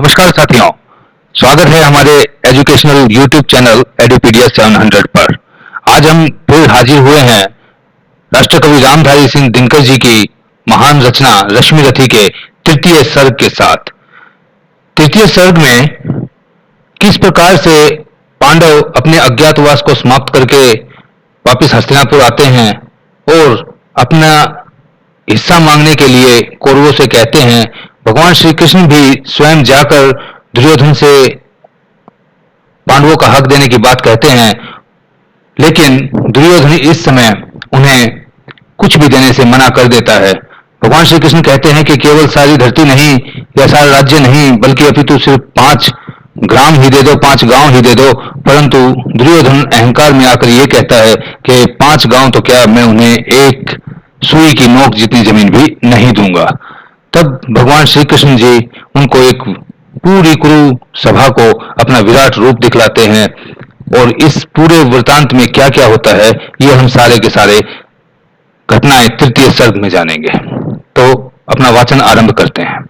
नमस्कार साथियों, स्वागत है हमारे एजुकेशनल यूट्यूब चैनल एडुपीडिया 700 पर। आज हम फिर हाजिर हुए हैं राष्ट्रकवि रामधारी सिंह दिनकर जी की महान रचना रश्मि रथी के तृतीय सर्ग के साथ। तृतीय सर्ग में किस प्रकार से पांडव अपने अज्ञातवास को समाप्त करके वापस हस्तिनापुर आते हैं और अपना हिस्सा मांगने के लिए कौरवों से कहते हैं। भगवान श्री कृष्ण भी स्वयं जाकर दुर्योधन से पांडवों का हक देने की बात कहते हैं, लेकिन दुर्योधन इस समय उन्हें कुछ भी देने से मना कर देता है। भगवान श्री कृष्ण कहते हैं कि केवल सारी धरती नहीं या सारा राज्य नहीं, बल्कि अपितु सिर्फ 5 ग्राम ही दे दो, 5 गांव ही दे दो। परंतु दुर्योधन अहंकार में आकर यह कहता है कि 5 गांव तो क्या, मैं उन्हें एक सुई की नोक जितनी जमीन भी नहीं दूंगा। तब भगवान श्री कृष्ण जी उनको एक पूरी कुरु सभा को अपना विराट रूप दिखलाते हैं और इस पूरे वृतांत में क्या क्या होता है ये हम सारे के सारे घटनाएं तृतीय सर्ग में जानेंगे। तो अपना वाचन आरंभ करते हैं।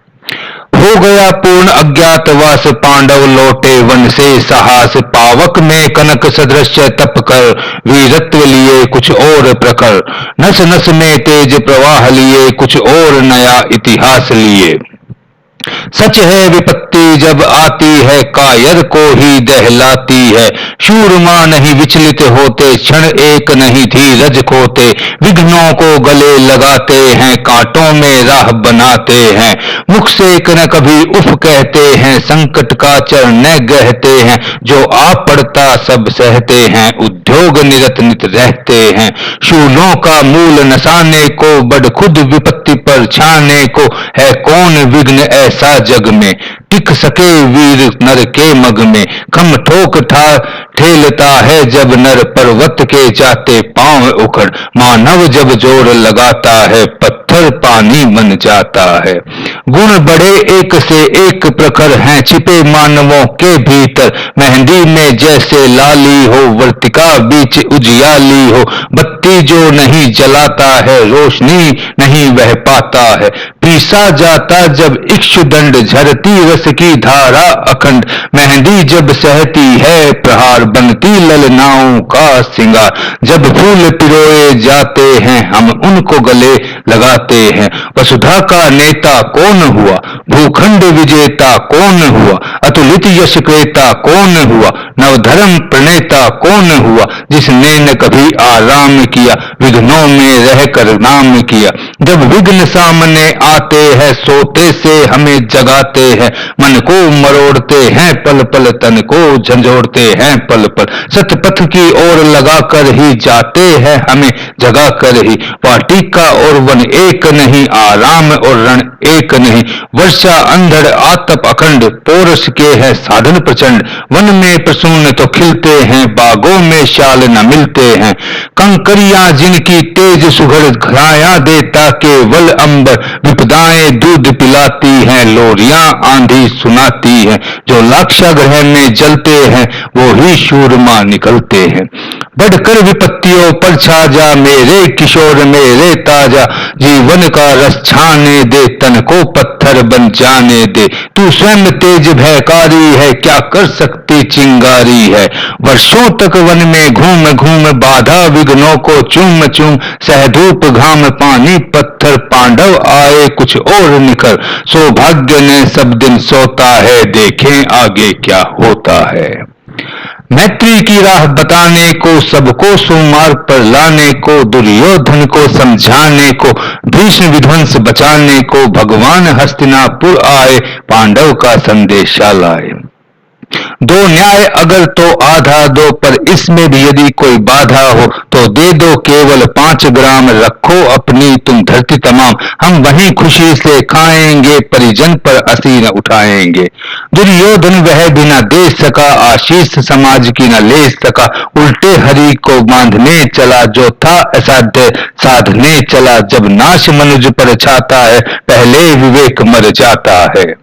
हो गया पूर्ण अज्ञातवास, पांडव लौटे वन से साहस, पावक में कनक सदृश तप कर, वीरत्व लिए कुछ और प्रखर, नस नस में तेज प्रवाह लिए, कुछ और नया इतिहास लिए। सच है विपत्ति जब आती है, कायर को ही दहलाती है, शूरमा नहीं विचलित होते, क्षण एक नहीं धीरज खोते, विघ्नों को गले लगाते हैं, कांटों में राह बनाते हैं, मुख से न कभी उफ कहते हैं, संकट का चरण गहते हैं, जो आ पड़ता सब सहते हैं, उद्योग निरत नित रहते हैं, शूलों का मूल नसाने को, बड़ खुद विपत्ति पर छाने को, है कौन विघ्न ऐसा जग में, टिक सके वीर नर के मग में, खम ठोक ठेलता है जब नर, पर्वत के जाते पांव उखड़, मानव जब जोर लगाता है, पत्थर पानी बन जाता है। गुण बड़े एक से एक प्रखर हैं, छिपे मानवों के भीतर, मेहंदी में जैसे लाली हो, वर्तिका बीच उजियाली हो, बत्ती जो नहीं जलाता है, रोशनी नहीं बह पाता है, पीसा जाता जब इक्षुदंड, झरती रस की धारा अखंड, मेहंदी जब सहती है प्रहार, बनती ललनाओं का सिंगार, जब फूल पिरोए जाते हैं हम उनको गले लगाते हैं, वसुधा का नेता कौन हुआ, भूखंड विजेता कौन हुआ, अतुलित यश क्रेता कौन हुआ, नवधर्म प्रणेता कौन हुआ, जिसने न कभी आराम किया, विघ्नों में रहकर नाम किया, जब विघ्न सामने आते हैं, सोते से हमें जगाते हैं, मन को मरोड़ते हैं पल पल, तन को झंझोड़ते हैं पल पल, सतपथ की ओर लगा कर ही जाते हैं हमें जगा कर ही, वाटिका और वन एक नहीं, आराम और रण एक नहीं, वर्षा अंधड़ आतप अखंड, पोरस के है साधन प्रचंड, वन में प्रसून तो खिलते हैं, बागों में शाल न मिलते हैं, कंकरियां जिनकी तेज सुघड़ घराया देता केवल अंबर, विपदाएं दूध पिलाती हैं, लोरियां आंधी सुनाती हैं, जो लाक्षागृह में जलते हैं वो ही शूरमा निकलते हैं, बढ़कर विपत्तियों पर छा जा मेरे किशोर मेरे ताजा, जीवन का रस छाने दे, तन को पत्थर बन जाने दे, तू स्वयं तेज भयकारी है, क्या कर सकती चिंगारी है, वर्षों तक वन में घूम घूम बाधा विघ्नों को चूम चूम, सहधूप घाम पानी पत्थर, पांडव आए कुछ और निखर, सौभाग्य ने सब दिन सोता है, देखें आगे क्या होता है। मैत्री की राह बताने को, सबको सुमार्ग पर लाने को, दुर्योधन को समझाने को, भीष्म विध्वंस बचाने को, भगवान हस्तिनापुर आए, पांडव का संदेशा लाए। दो न्याय अगर तो आधा दो, पर इसमें भी यदि कोई बाधा हो तो दे दो केवल 5 ग्राम, रखो अपनी तुम धरती तमाम, हम वहीं खुशी से खाएंगे, परिजन पर असीन उठाएंगे। दुर्योधन वह भी न दे सका, आशीष समाज की न ले सका, उल्टे हरि को बांधने चला, जो था असाध्य साधने चला, जब नाश मनुज पर छाता है, पहले विवेक मर जाता है।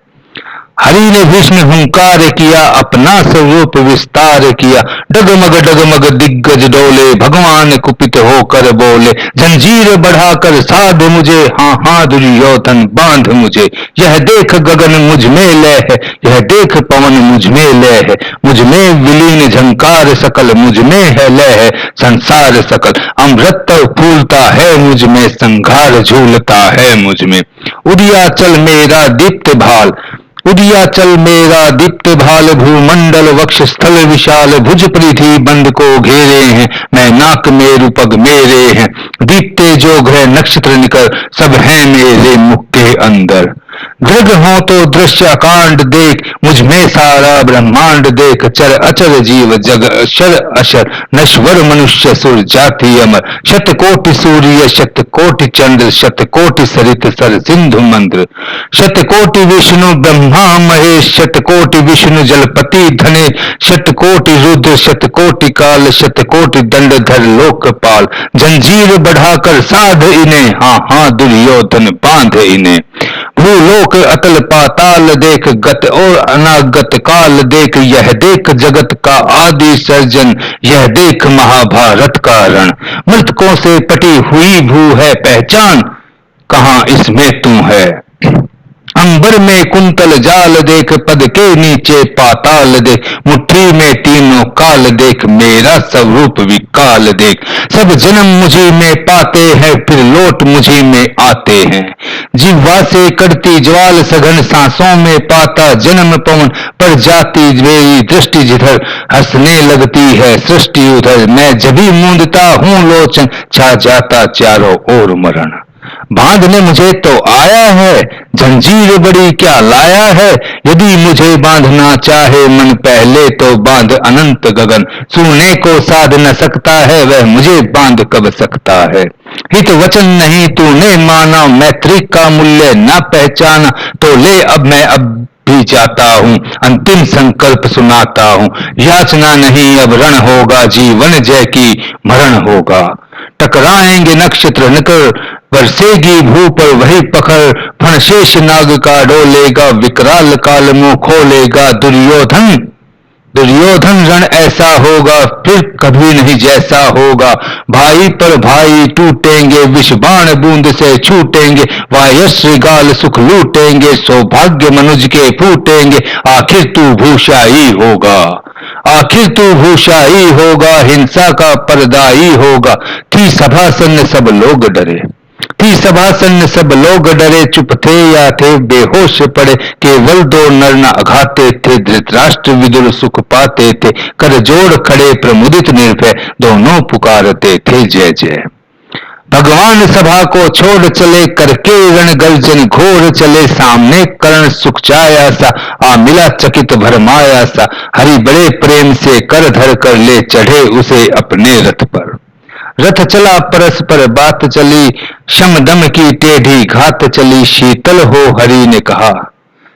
हरि ने भीष्म हुंकार किया, अपना स्वरूप विस्तार किया। डगमग डगमग दिग्गज डोले, भगवान कुपित होकर बोले, जंजीर बढ़ाकर साध मुझे, हाँ हाँ दुर्योधन बांध मुझे। यह देख गगन मुझ में लय है, यह देख पवन मुझ में लय है, मुझ में विलीन झंकार सकल, मुझ में है लय है संसार सकल। अमृत फूलता है मुझ में, संघार झूलता है मुझ में। उदियाचल मेरा दीप्त भाल, उदियाचल मेरा दीप्त भाल, भूमंडल वक्ष स्थल विशाल, भुज परिधि बंद को घेरे हैं, मैं नाक मेरु पग मेरे हैं। दीप्ते जो ग्रह नक्षत्र निकर, सब हैं मेरे मुख के अंदर। दृढ़ हो तो दृश्य अकांड देख, मुझ में सारा ब्रह्मांड देख। चर अचर जीव जग अक्षर अशर, नश्वर मनुष्य सुर जाति अमर। शतकोटि सूर्य शतकोटि चंद्र, शतकोटि सरित सर सिंधु मंद्र। शतकोटि विष्णु ब्रह्मा महेश, शतकोटि विष्णु जलपति धने। शतकोटि रुद्र शतकोटि काल, शतकोटि दंडधर लोकपाल। जंजीर बढ़ाकर साध इन्हें, हाँ हाँ दुर्योधन बांध इन्हें। भूलोक अतल पाताल देख, गत और अनागत काल देख। यह देख जगत का आदि सर्जन, यह देख महाभारत का रण। मृतकों से पटी हुई भू है पहचान, कहाँ इसमें तू है। अंबर में कुंतल जाल देख, पद के नीचे पाताल देख। मुट्ठी में तीनों काल देख, मेरा स्वरूप विकाल देख। सब जन्म मुझी में पाते हैं, फिर लौट मुझी में आते हैं। जिह्वा से कड़ती ज्वाल सघन, सांसों में पाता जन्म पवन। पर जाती मेरी दृष्टि जिधर, हंसने लगती है सृष्टि उधर। मैं जभी मूंदता हूँ लोचन, छा जाता चारों ओर मरण। बांधने मुझे तो आया है, जंजीर बड़ी क्या लाया है। यदि मुझे बांधना चाहे मन, पहले तो बांध अनंत गगन। सुनने को साध न सकता है, वह मुझे बांध कब सकता है। हित वचन नहीं तूने माना, मैत्री का मूल्य न पहचाना। तो ले अब मैं अब भी जाता हूँ, अंतिम संकल्प सुनाता हूँ। याचना नहीं अब रण होगा, जीवन जय की मरण होगा। टकराएंगे नक्षत्र निकर, बरसेगी भू पर वही पखर। फण शेष नाग का डोलेगा, विकराल काल मुंह खोलेगा। दुर्योधन दुर्योधन रण ऐसा होगा, फिर कभी नहीं जैसा होगा। भाई पर भाई टूटेंगे, विष बाण बूंद से छूटेंगे। वायश्री गाल सुख लूटेंगे, सौभाग्य मनुज के फूटेंगे। आखिर तू भूषाई होगा, आखिर तू भूषाई होगा, हिंसा का पर्दाई होगा। थी सभा सन्न सब लोग डरे, थी सभासन सब लोग डरे। चुप थे या थे बेहोश पड़े, केवल दो नर न अघाते थे। धृतराष्ट्र विदुर सुख पाते थे, कर जोड़ खड़े प्रमुदित निर्भय। दोनों पुकारते थे जय जय। भगवान सभा को छोड़ चले, करके रण गर्जन घोर चले। सामने कर्ण सुख छाया सा, आ मिला चकित भरमाया सा। हरि बड़े प्रेम से कर धर कर ले चढ़े उसे अपने रथ पर। रथ चला परस्पर बात चली, शम दम की टेढ़ी घात चली। शीतल हो हरि ने कहा,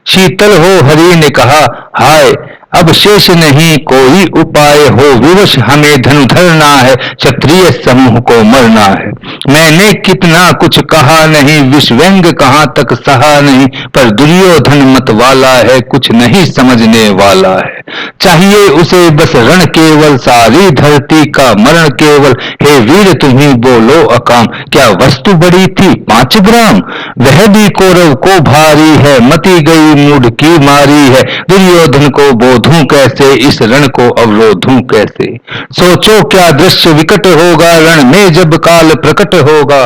शीतल हो हरि ने कहा, हाय अब शेष नहीं कोई उपाय हो। विवश हमें धनु धरना है, क्षत्रिय समूह को मरना है। मैंने कितना कुछ कहा नहीं, विश्वव्यंग कहाँ तक सहा नहीं। पर दुर्योधन मत वाला है, कुछ नहीं समझने वाला है। चाहिए उसे बस रण केवल, सारी धरती का मरण केवल। हे वीर तुम्ही बोलो अकाम, क्या वस्तु बड़ी थी 5 ग्राम। वह भी कौरव को भारी है, मती गई मूढ़ की मारी है। दुर्योधन को बोधूं कैसे, इस रण को अवरोधूं कैसे। सोचो क्या दृश्य विकट होगा, रण में जब काल प्रकट होगा।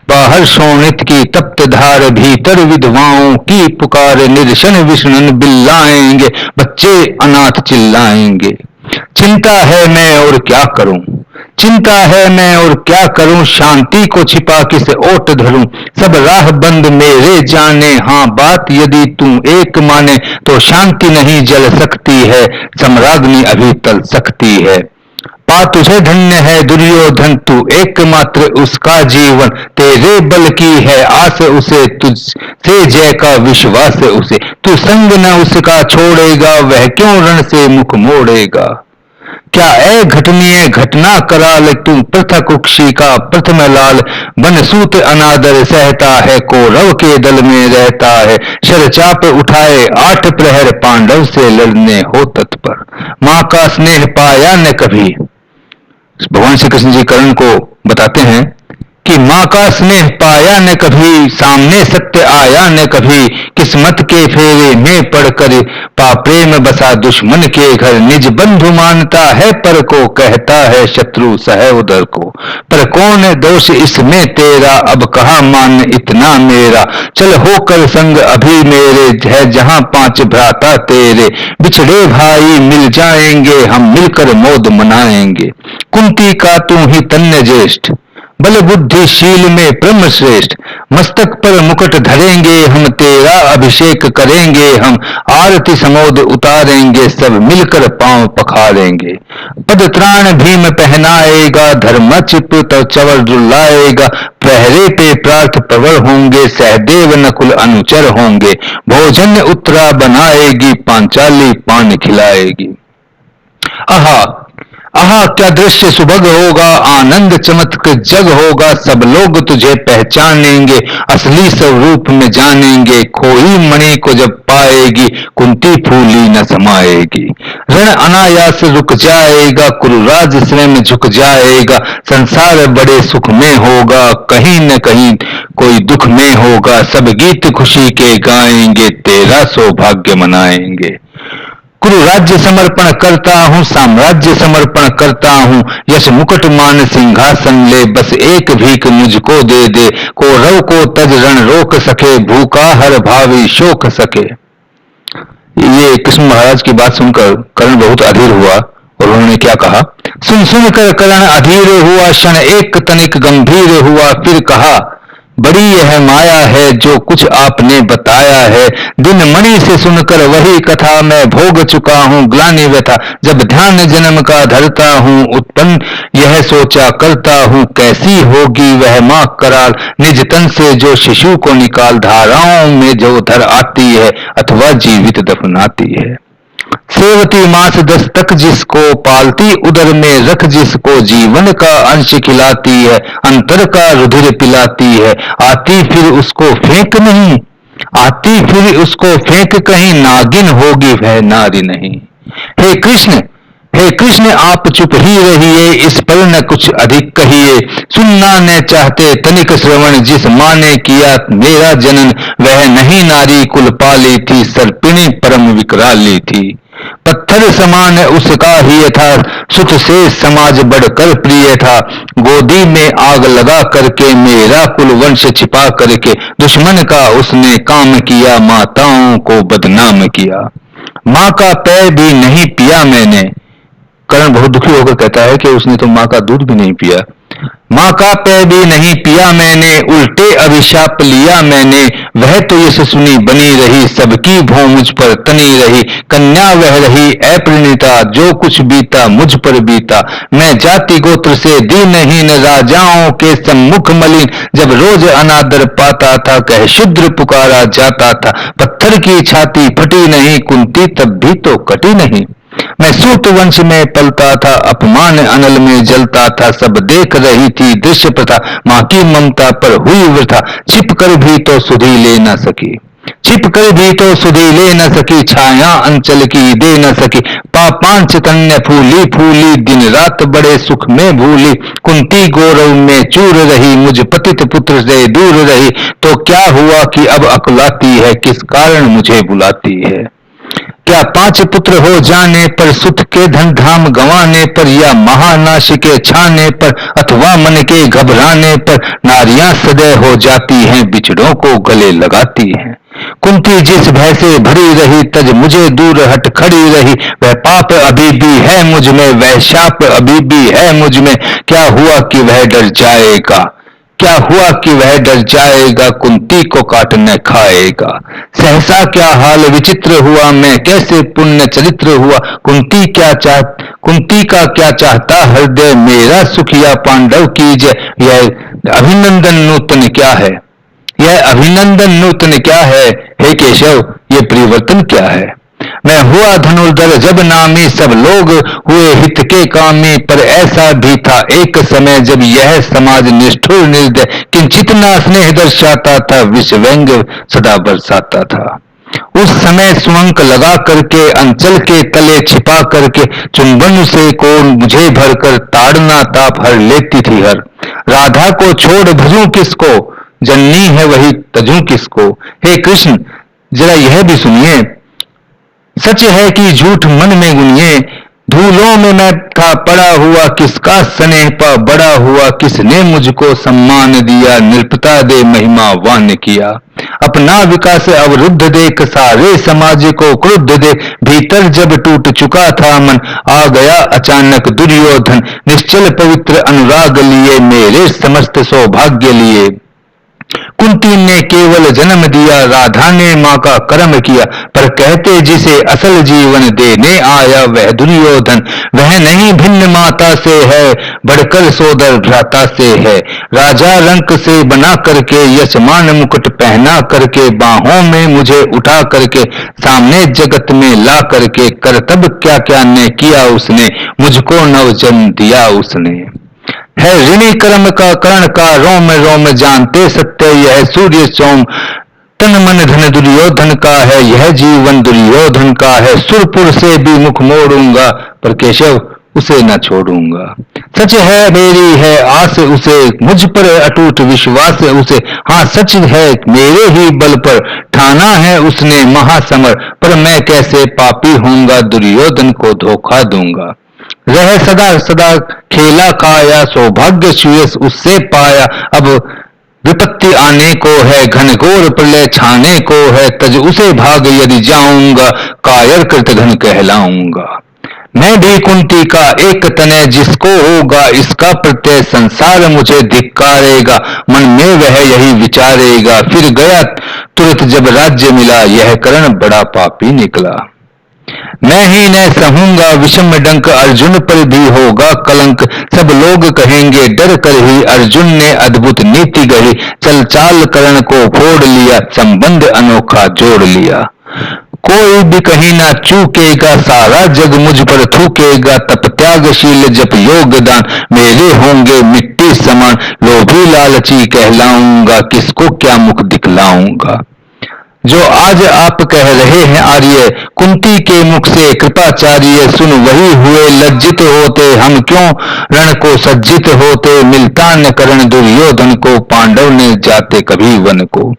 बाहर शोणित की तप्त धार, भीतर विधवाओं की पुकार। निर्शन विष्णु बिल्लाएंगे, बच्चे अनाथ चिल्लाएंगे। चिंता है मैं और क्या करूं, चिंता है मैं और क्या करूं। शांति को छिपा किस ओट धरूं, सब राह बंद मेरे जाने। हाँ बात यदि तू एक माने, तो शांति नहीं जल सकती है, सम्राज्ञी अभी टल सकती है। पा तुझे धन्य है दुर्योधन, तू एकमात्र उसका जीवन। तेरे बल की है आस उसे, तुझसे जय का विश्वास उसे। तू संग न उसका छोड़ेगा, वह क्यों रण से मुख मोड़ेगा। क्या ऐ घटनीय घटना कराल, तू प्रथा कुक्षी का प्रथम लाल, बन सूत अनादर सहता है, कौरव के दल में रहता है, शरचाप उठाए 8 प्रहर, पांडव से लड़ने हो तत्पर, मां का स्नेह पाया न कभी। भगवान श्री कृष्ण जी कर्ण को बताते हैं कि मां का स्नेह पाया न कभी, सामने सत्य आया न कभी, किस्मत के फेरे में पड़कर पा प्रेम बसा दुश्मन के घर, निज बंधु मानता है पर को, कहता है शत्रु सह उदर को, पर कौन दोष इसमें तेरा, अब कहा मान इतना मेरा, चल होकर संग अभी मेरे, है जहां 5 भ्राता तेरे, बिछड़े भाई मिल जाएंगे, हम मिलकर मौज मनाएंगे, कुंती का तू ही तन्य ज्येष्ठ, बल बुद्धिशील में ब्रह्म श्रेष्ठ, मस्तक पर मुकुट धरेंगे हम, तेरा अभिषेक करेंगे हम, आरती समोद उतारेंगे, सब मिलकर पांव पखारेंगे, पद त्राण भीम पहनाएगा, धर्म चिप तो चवर दुलाएगा, प्रहरे पे प्रार्थ प्रवर होंगे, सहदेव नकुल अनुचर होंगे, भोजन उत्तरा बनाएगी, पांचाली पान खिलाएगी। आहा आहा क्या दृश्य सुभग होगा, आनंद चमत्क जग होगा, सब लोग तुझे पहचानेंगे, असली स्वरूप में जानेंगे, खोई मणि को जब पाएगी, कुंती फूली न समाएगी, रण अनायास रुक जाएगा, कुरुराज स्वयं झुक जाएगा, संसार बड़े सुख में होगा, कहीं न कहीं कोई दुख में होगा, सब गीत खुशी के गाएंगे, तेरा सौभाग्य मनाएंगे, कुरु राज्य समर्पण करता हूँ, साम्राज्य समर्पण करता हूँ, यश मुकुट मान सिंहासन ले, बस एक भीख मुझको दे दे, कौरव को तज रण रोक सके, भूखा हर भावी शोक सके। ये कृष्ण महाराज की बात सुनकर कर्ण बहुत अधीर हुआ और उन्होंने क्या कहा, सुन सुन कर कर्ण अधीर हुआ, क्षण एक तनिक गंभीर हुआ, फिर कहा बड़ी यह माया है जो कुछ आपने बताया है, दिन मणि से सुनकर वही कथा मैं भोग चुका हूँ, ग्लानि व्यथा जब ध्यान जन्म का धरता हूँ, उत्पन्न यह सोचा करता हूँ, कैसी होगी वह माँ कराल, निज तन से जो शिशु को निकाल, धाराओं में जो धर आती है, अथवा जीवित दफनाती है, सेवती मास 10 तक जिसको, पालती उदर में रख जिसको, जीवन का अंश खिलाती है, अंतर का रुधिर पिलाती है, आती फिर उसको फेंक नहीं, आती फिर उसको फेंक कहीं, नागिन होगी वह नारी नहीं। हे कृष्ण, हे कृष्ण आप चुप ही रहिए, इस पर न कुछ अधिक कहिए, सुनना न चाहते तनिक श्रवण, जिस माँ ने किया मेरा जनन, वह नहीं नारी कुल पाली थी, सर्पिणी परम विकराली थी, पत्थर समान उसका ही था, सुख से समाज बढ़कर प्रिय था, गोदी में आग लगा करके मेरा कुल वंश छिपा करके, दुश्मन का उसने काम किया, माताओं को बदनाम किया, माँ का पैर भी नहीं पिया मैंने, कर्ण बहुत दुखी होकर कहता है कि उसने तो माँ का दूध भी नहीं पिया, माँ का पैर भी नहीं पिया मैंने, उल्टे अभिशाप लिया मैंने, वह तो यशस्विनी बनी रही, सबकी भौं मुझ पर तनी रही, कन्या वह रही अपरिणीता, जो कुछ बीता मुझ पर बीता, मैं जाति गोत्र से दीनहीन, राजाओं के सम्मुख मलिन, जब रोज अनादर पाता था, कह शूद्र पुकारा जाता था, पत्थर की छाती फटी नहीं, कुंती तब भी तो कटी नहीं, मैं सूत वंश में पलता था, अपमान अनल में जलता था, सब देख रही थी दृश्य प्रथा, माँ की ममता पर हुई वृथा, छिप कर भी तो सुधि ले न सकी, छिप कर भी तो सुधि ले न सकी, छाया अंचल की दे न सकी, पापांच तन्य फूली फूली, दिन रात बड़े सुख में भूली, कुंती गौरव में चूर रही, मुझ पतित पुत्र से दूर रही, तो क्या हुआ कि अब अकुलाती है, किस कारण मुझे बुलाती है, क्या 5 पुत्र हो जाने पर, सुत के धन धाम गंवाने पर, या महानाश के छाने पर, अथवा मन के घबराने पर, नारियां सदैव हो जाती हैं, बिछड़ों को गले लगाती हैं, कुंती जिस भय से भरी रही, तज मुझे दूर हट खड़ी रही, वह पाप अभी भी है मुझ में, वह शाप अभी भी है मुझ में, क्या हुआ कि वह डर जाएगा, क्या हुआ कि वह डर जाएगा, कुंती को काट न खाएगा, सहसा क्या हाल विचित्र हुआ, मैं कैसे पुण्य चरित्र हुआ, कुंती का क्या चाहता हृदय, मेरा सुखिया पांडव कीजिए, यह अभिनंदन नूतन क्या है, यह अभिनंदन नूतन क्या है, हे केशव ये परिवर्तन क्या है, मैं हुआ धनुर्धर जब नामी, सब लोग हुए हित के कामी। पर ऐसा भी था एक समय जब यह समाज निष्ठुर निर्दय किंचित ना स्नेह दर्शाता था, विष व्यंग्य सदा बरसाता था। उस समय सुअंक लगा करके अंचल के तले छिपा करके चुंबन से को मुझे भरकर ताड़ना ताप हर लेती थी हर। राधा को छोड़ भजूं किसको, जननी है वही तजूं किसको। हे कृष्ण जरा यह भी सुनिए, सच है कि झूठ मन में गुनिए। धूलों में मैं था पड़ा हुआ, किसका स्नेह पा बड़ा हुआ। किसने मुझको सम्मान दिया, नृपता दे महिमा वान किया। अपना विकास अवरुद्ध देख, सारे समाज को क्रुद्ध देख, भीतर जब टूट चुका था मन, आ गया अचानक दुर्योधन। निश्चल पवित्र अनुराग लिए, मेरे समस्त सौभाग्य लिए। कुंती ने केवल जन्म दिया, राधा ने माँ का कर्म किया। पर कहते जिसे असल जीवन देने आया वह दुर्योधन, वह नहीं भिन्न माता से है, बढ़कर सोदर भ्राता से है। राजा रंक से बना करके, यशमान मुकुट पहना करके, बाहों में मुझे उठा करके, सामने जगत में ला करके, करतब क्या क्या ने किया उसने, मुझको नवजन्म दिया उसने। है ऋणी कर्म का कर्ण का रोम रोम, जानते सत्य यह सूर्य सोम। तन मन धन दुर्योधन का है, यह जीवन दुर्योधन का है। सुरपुर से भी मुख मोड़ूंगा, पर केशव उसे न छोड़ूंगा। सच है मेरी है आस उसे, मुझ पर अटूट विश्वास उसे। हाँ सच है मेरे ही बल पर, ठाना है उसने महासमर। पर मैं कैसे पापी होऊंगा, दुर्योधन को धोखा दूंगा। रह सदा सदा खेला खाया, सौभाग्य सुयस उससे पाया। अब विपत्ति आने को है, घनघोर प्रलय छाने को है। तज उसे भाग यदि जाऊंगा, कायर कृत घन कहलाऊंगा। मैं भी कुंती का एक तनय, जिसको होगा इसका प्रत्यय, संसार मुझे धिक्कारेगा। मन में वह यही विचारेगा, फिर गया तुरंत जब राज्य मिला, यह कर्ण बड़ा पापी निकला। मैं ही न सहूंगा विषम डंक, अर्जुन पर भी होगा कलंक। सब लोग कहेंगे डर कर ही, अर्जुन ने अद्भुत नीति गढ़ी। चल चाल कर्ण को फोड़ लिया, संबंध अनोखा जोड़ लिया। कोई भी कहीं ना चूकेगा, सारा जग मुझ पर थूकेगा। तप त्यागशील जप योगदान, मेरे होंगे मिट्टी समान। लोभी लालची कहलाऊंगा, किसको क्या मुख दिखलाऊंगा। जो आज आप कह रहे हैं आर्य, कुंती के मुख से कृपाचार्य। सुन वही हुए लज्जित होते, हम क्यों रण को सज्जित होते। मिलता न कर्ण दुर्योधन को, पांडव ने जाते कभी वन को।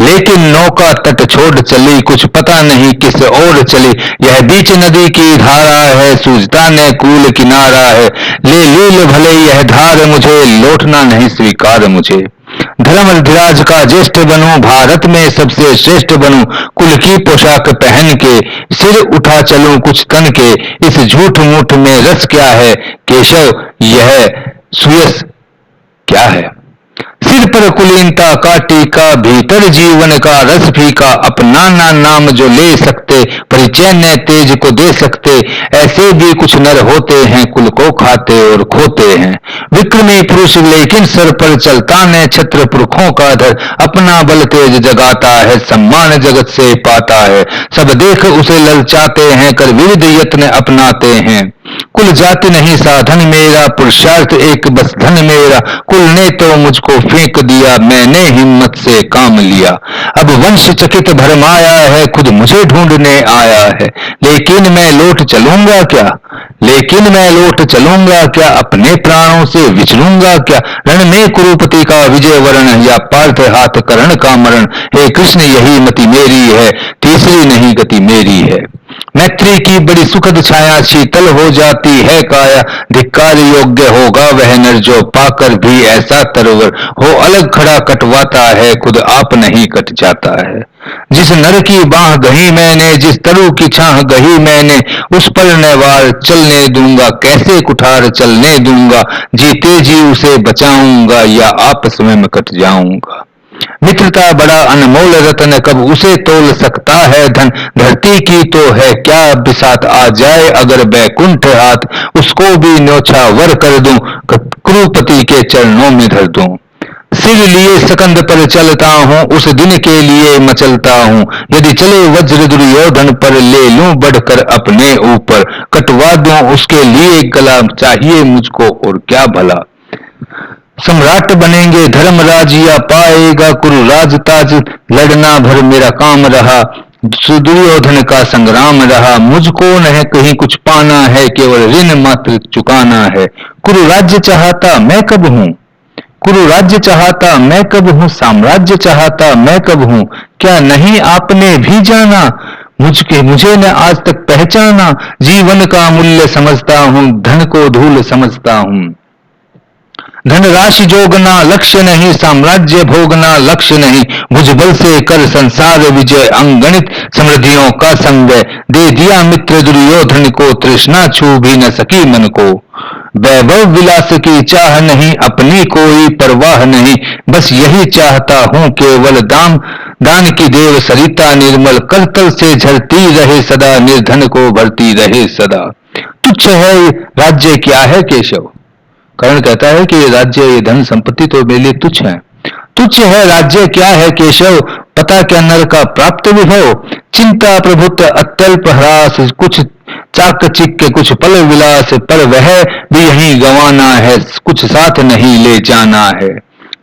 लेकिन नौका तट छोड़ चली, कुछ पता नहीं किस ओर चली। यह बीच नदी की धारा है, सूझता न कूल किनारा है। ले लील भले यह धार मुझे, लौटना नहीं स्वीकार मुझे। धर्मराज का ज्येष्ठ बनूं, भारत में सबसे श्रेष्ठ बनूं। कुल की पोशाक पहन के, सिर उठा चलूं कुछ तन के। इस झूठ मूठ में रस क्या है, केशव यह सुयस क्या है। सिर पर कुलीनता का टीका, भीतर जीवन का रस फीका। अपना ना नाम जो ले सकते, परिचय न तेज को दे सकते। ऐसे भी कुछ नर होते हैं, कुल को खाते और खोते हैं। विक्रमी पुरुष लेकिन सर पर चलता न छत्र पुरखों का धर। अपना बल तेज जगाता है, सम्मान जगत से पाता है। सब देख उसे ललचाते हैं, कर विविध यत्न अपनाते हैं। कुल जाति नहीं साधन मेरा, पुरुषार्थ एक बस धन मेरा। कुल ने तो मुझको फेंक दिया, मैंने हिम्मत से काम लिया। अब वंश चकित भरमाया है, खुद मुझे ढूंढने आया है। लेकिन मैं लौट चलूंगा क्या, लेकिन मैं लौट चलूंगा क्या। अपने प्राणों से विचरूंगा क्या। रण में कुरुपति का विजय वरण, या पार्थ हाथ कर्ण का मरण। हे कृष्ण यही मति मेरी है, तीसरी नहीं गति मेरी है। मैत्री की बड़ी सुखद छाया, शीतल हो जाती है काया। धिक्कार योग्य होगा वह नर, जो पाकर भी ऐसा तरवर हो। अलग खड़ा कटवाता है, खुद आप नहीं कट जाता है। जिस नर की बाह गही मैंने, जिस तरु की छाह गही मैंने, उस पर न वार चलने दूंगा, कैसे कुठार चलने दूंगा। जीते जी उसे बचाऊंगा, या आप स्वयं कट जाऊंगा। मित्रता बड़ा अनमोल रतन, कब उसे तोल सकता है धन। धरती की तो है क्या बिसात, आ जाए अगर बैकुंठ हाथ। उसको भी न्योछावर कर दूं, कुरुपति के चरणों में धर दूं। सिर लिए सकंद पर चलता हूँ, उस दिन के लिए मचलता हूँ। यदि चले वज्र दुर्योधन पर, ले लूं बढ़कर अपने ऊपर। कटवा दूं उसके लिए गला, चाहिए मुझको और क्या भला। सम्राट बनेंगे धर्मराज या पाएगा कुरुराज ताज, लड़ना भर मेरा काम रहा, दुर्योधन का संग्राम रहा। मुझको न कहीं कुछ पाना है, केवल ऋण मात्र चुकाना है। कुरु राज्य चाहता मैं कब हूँ, कुरु राज्य चाहता मैं कब हूँ, साम्राज्य चाहता मैं कब हूँ। क्या नहीं आपने भी जाना, मुझे न आज तक पहचाना। जीवन का मूल्य समझता हूँ, धन को धूल समझता हूँ। धनराशि जोगना लक्ष्य नहीं, साम्राज्य भोगना लक्ष्य नहीं। भुजबल से कर संसार विजय, अगणित समृद्धियों का संग्रह। दे दिया मित्र दुर्योधन को, तृष्णा छू भी न सकी मन को। वैभव विलास की चाह नहीं, अपनी कोई परवाह नहीं। बस यही चाहता हूँ केवल दान की देव सरिता निर्मल, करतल से झरती रहे सदा, निर्धन को भरती रहे सदा। तुच्छ है राज्य क्या है केशव, कर्ण कहता है कि ये राज्य, ये धन संपत्ति तो मेरे लिए तुच्छ है। तुच्छ है राज्य क्या है केशव, पता क्या नर का प्राप्त विभव। चिंता प्रभुत्व अत्यल्प ह्रास, कुछ चाकचिक्य कुछ पल विलास। पर वह भी यहीं गंवाना है, कुछ साथ नहीं ले जाना है।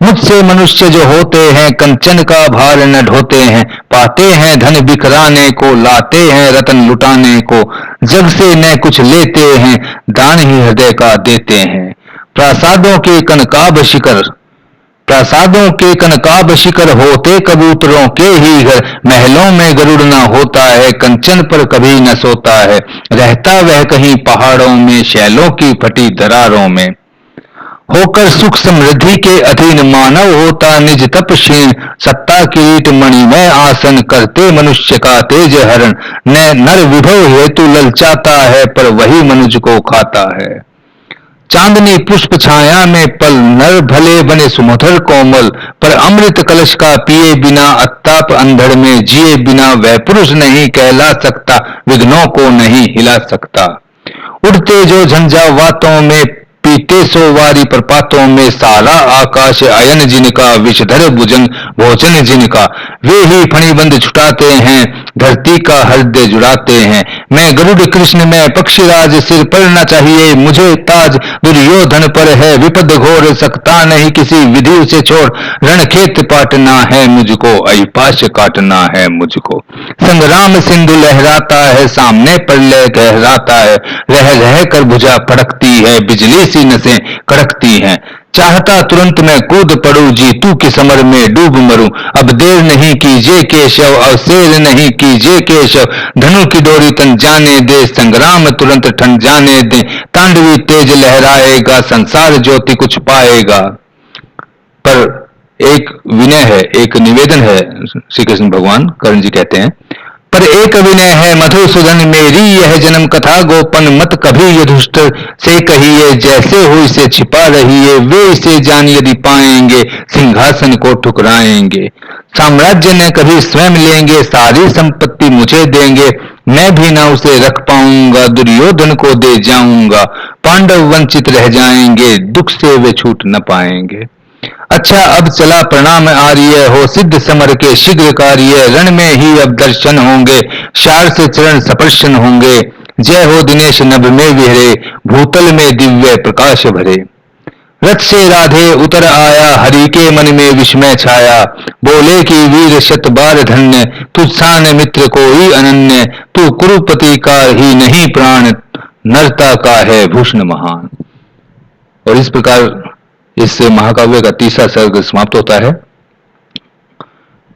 मुझसे मनुष्य जो होते हैं, कंचन का भार न ढोते हैं। पाते हैं धन बिखराने को, लाते हैं रतन लुटाने को। जग से न कुछ लेते हैं, दान ही हृदय का देते हैं। प्रासादों के कनकाब शिखर, प्रासादों के कनकाब शिखर होते कबूतरों के ही घर। महलों में गरुड़ न होता है, कंचन पर कभी न सोता है। रहता वह कहीं पहाड़ों में, शैलों की फटी दरारों में। होकर सुख समृद्धि के अधीन, मानव होता निज तप क्षीण। सत्ता किरीट मणिमय आसन, करते मनुष्य का तेज हरण। न नर विभव हेतु ललचाता है, पर वही मनुष्य को खाता है। चांदनी पुष्प छाया में पल, नर भले बने सुमधुर कोमल। पर अमृत कलश का पिए बिना, अत्ताप अंधड़ में जिए बिना। वह पुरुष नहीं कहला सकता, विघ्नों को नहीं हिला सकता। उड़ते जो झंझावातों में, पीते सो वारी प्रपातों में। सारा आकाश अयन जिनका, विषधर भुजंग भोजन जिनका। वे ही फणिबंध छुटाते हैं, धरती का हृदय जुड़ाते हैं। मैं गरुड़ कृष्ण में पक्षीराज, सिर पर न चाहिए मुझे ताज। दुर्योधन पर है विपद घोर, सकता नहीं किसी विधि उसे छोड़। रणखेत पाटना है मुझको, अहिपाश काटना है मुझको। संग्राम सिंधु लहराता है, सामने प्रलय गहराता है। रह रह कर भुजा फड़कती है, बिजली सी नसें कड़कती हैं। चाहता तुरंत मैं कूद पड़ूं, जीतू की समर में डूब मरूं। अब देर नहीं कीजिए केशव, अवसेर नहीं कीजिए केशव। धनु की डोरी तन जाने दे, संग्राम तुरंत ठन जाने दे। तांडवी तेज लहराएगा, संसार ज्योति कुछ पाएगा। पर एक विनय है, एक निवेदन है। श्री कृष्ण भगवान कर्ण जी कहते हैं, पर एक विनय है मधुसूदन, मेरी यह जन्म कथा गोपन मत कभी युधिष्ठिर से कहिए। जैसे हो इसे छिपा रहिए, वे इसे जान यदि पाएंगे, सिंहासन को ठुकराएंगे। साम्राज्य न कभी स्वयं लेंगे, सारी संपत्ति मुझे देंगे। मैं भी ना उसे रख पाऊंगा, दुर्योधन को दे जाऊंगा। पांडव वंचित रह जाएंगे, दुख से वे छूट न पाएंगे। अच्छा अब चला प्रणाम आर्य, हो सिद्ध समर के शीघ्र कार्य। रण में ही अब दर्शन होंगे, शार से चरण स्पर्शन होंगे। जय हो दिनेश नभ में विहरे, भूतल में दिव्य प्रकाश भरे। रथ से राधे उतर आया, हरि के मन में विस्मय छाया। बोले कि वीर शत बार धन्य, तुझसान मित्र कोई अनन्य। तू कुरुपति का ही नहीं प्राण, नरता का है भूषण महान। और इस प्रकार इस महाकाव्य का तीसरा सर्ग समाप्त होता है।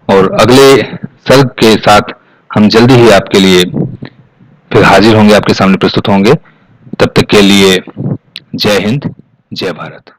और अगले सर्ग के साथ हम जल्दी ही आपके लिए फिर हाजिर होंगे, आपके सामने प्रस्तुत होंगे। तब तक के लिए जय हिंद, जय भारत।